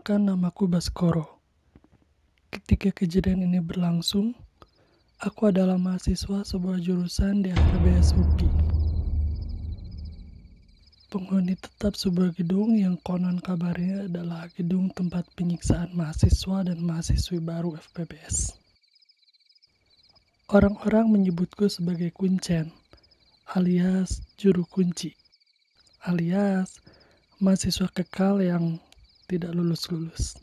Perkenalkan, namaku Baskoro. Ketika kejadian ini berlangsung, aku adalah mahasiswa sebuah jurusan di FPBS UPI. Penghuni tetap sebuah gedung yang konon kabarnya adalah gedung tempat penyiksaan mahasiswa dan mahasiswi baru FPBS. Orang-orang menyebutku sebagai kuncen, alias juru kunci, alias mahasiswa kekal yang tidak lulus-lulus.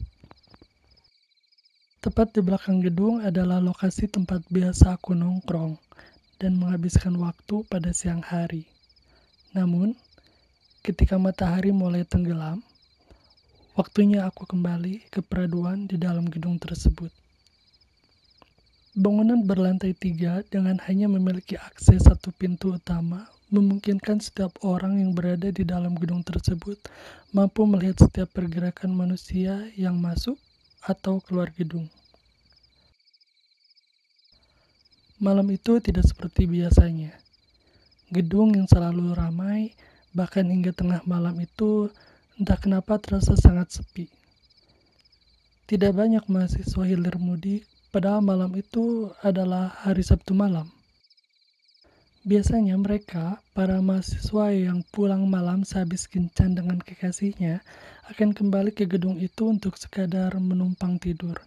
Tepat di belakang gedung adalah lokasi tempat biasa aku nongkrong dan menghabiskan waktu pada siang hari. Namun, ketika matahari mulai tenggelam, waktunya aku kembali ke peraduan di dalam gedung tersebut. Bangunan berlantai 3 dengan hanya memiliki akses satu pintu utama memungkinkan setiap orang yang berada di dalam gedung tersebut mampu melihat setiap pergerakan manusia yang masuk atau keluar gedung. Malam itu tidak seperti biasanya. Gedung yang selalu ramai, bahkan hingga tengah malam itu entah kenapa terasa sangat sepi. Tidak banyak mahasiswa hilir mudik, padahal malam itu adalah hari Sabtu malam. Biasanya mereka, para mahasiswa yang pulang malam sehabis kencan dengan kekasihnya, akan kembali ke gedung itu untuk sekadar menumpang tidur.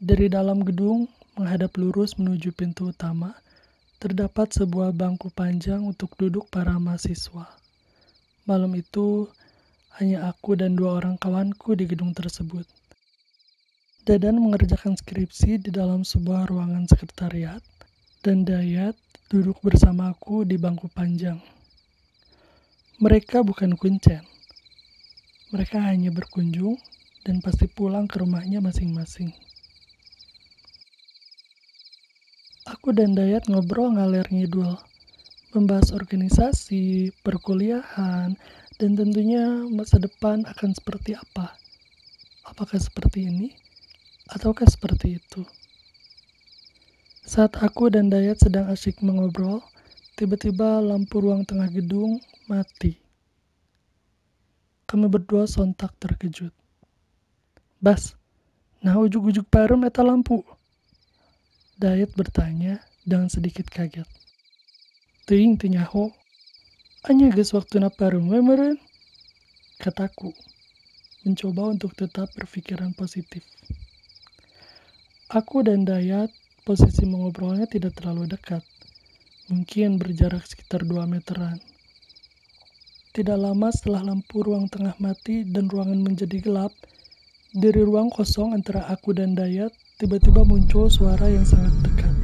Dari dalam gedung, menghadap lurus menuju pintu utama, terdapat sebuah bangku panjang untuk duduk para mahasiswa. Malam itu, hanya aku dan 2 orang kawanku di gedung tersebut. Dadan mengerjakan skripsi di dalam sebuah ruangan sekretariat, dan Dayat duduk bersamaku di bangku panjang. Mereka bukan kuncen. Mereka hanya berkunjung dan pasti pulang ke rumahnya masing-masing. Aku dan Dayat ngobrol ngalir ngidul, membahas organisasi, perkuliahan, dan tentunya masa depan akan seperti apa. Apakah seperti ini, ataukah seperti itu? Saat aku dan Dayat sedang asyik mengobrol, tiba-tiba lampu ruang tengah gedung mati. Kami berdua sontak terkejut. "Bas, nah ujug-ujug parum eta lampu?" Dayat bertanya dengan sedikit kaget. "Teuing teu nyaho. Anya geus waktuna parum we meureun," kataku, mencoba untuk tetap berpikiran positif. Aku dan Dayat posisi mengobrolnya tidak terlalu dekat, mungkin berjarak sekitar 2 meteran. Tidak lama setelah lampu ruang tengah mati dan ruangan menjadi gelap, dari ruang kosong antara aku dan Dayat tiba-tiba muncul suara yang sangat dekat.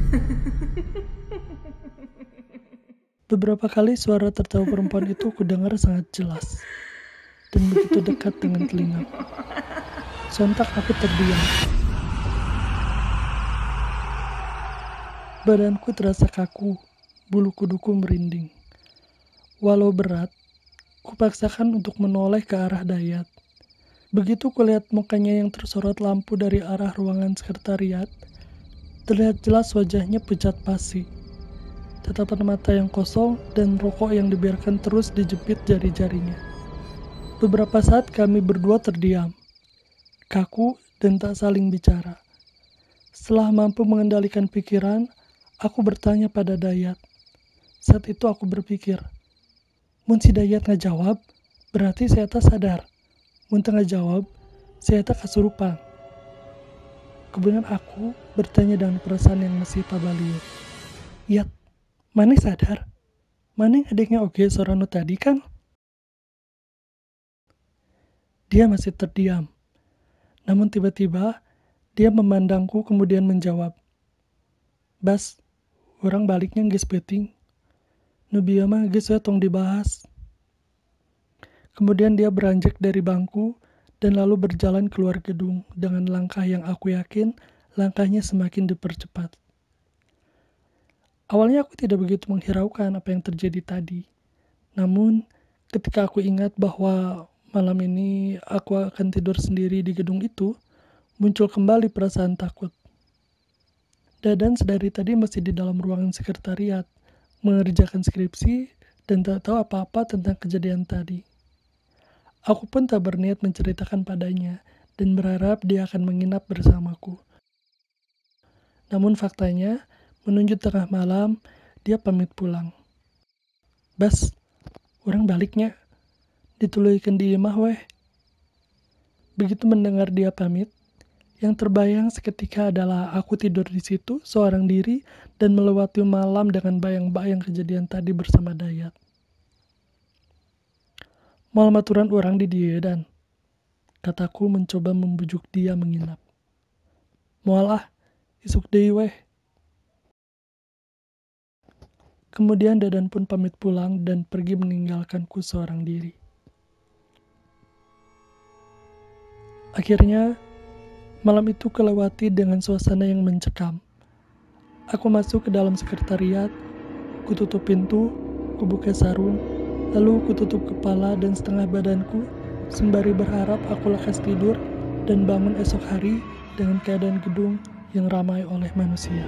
Beberapa kali suara tertawa perempuan itu kudengar sangat jelas dan begitu dekat dengan telinga. Sontak aku terdiam. Badanku terasa kaku, bulu kuduku merinding. Walau berat, kupaksakan untuk menoleh ke arah Dayat. Begitu kulihat mukanya yang tersorot lampu dari arah ruangan sekretariat, terlihat jelas wajahnya pucat pasi. Tatapan mata yang kosong dan rokok yang dibiarkan terus dijepit jari-jarinya. Beberapa saat kami berdua terdiam, kaku dan tak saling bicara. Setelah mampu mengendalikan pikiran, aku bertanya pada Dayat. Saat itu aku berpikir, mun si Dayat ngajawab, berarti saya tak sadar. Mun teu ngajawab, saya tak kasurupan. Kemudian aku bertanya dengan perasaan yang masih tabaliut. "Yat, maneh sadar? Maneh adiknya oge sorano tadi kan?" Dia masih terdiam. Namun tiba-tiba, dia memandangku kemudian menjawab, "Bas, urang baliknya geus peuting. Nu bieu mah geus we tong dibahas." Kemudian dia beranjak dari bangku dan lalu berjalan keluar gedung dengan langkah yang aku yakin langkahnya semakin dipercepat. Awalnya aku tidak begitu menghiraukan apa yang terjadi tadi. Namun, ketika aku ingat bahwa malam ini aku akan tidur sendiri di gedung itu, muncul kembali perasaan takut. Dadan sedari tadi masih di dalam ruangan sekretariat, mengerjakan skripsi dan tak tahu apa-apa tentang kejadian tadi. Aku pun tak berniat menceritakan padanya dan berharap dia akan menginap bersamaku. Namun faktanya, menuju tengah malam, dia pamit pulang. Bas, orang baliknya. Dituluikan di imah weh. Begitu mendengar dia pamit, yang terbayang seketika adalah aku tidur di situ seorang diri dan melewati malam dengan bayang-bayang kejadian tadi bersama Dayat. Mal maturan orang di dia dan kataku mencoba membujuk dia menginap. Moal ah, isuk deui weh. Kemudian Dadan pun pamit pulang dan pergi meninggalkanku seorang diri. Akhirnya, malam itu kelewati dengan suasana yang mencekam. Aku masuk ke dalam sekretariat, kututup pintu, kubuka sarung, lalu kututup kepala dan setengah badanku, sembari berharap aku lekas tidur dan bangun esok hari dengan keadaan gedung yang ramai oleh manusia.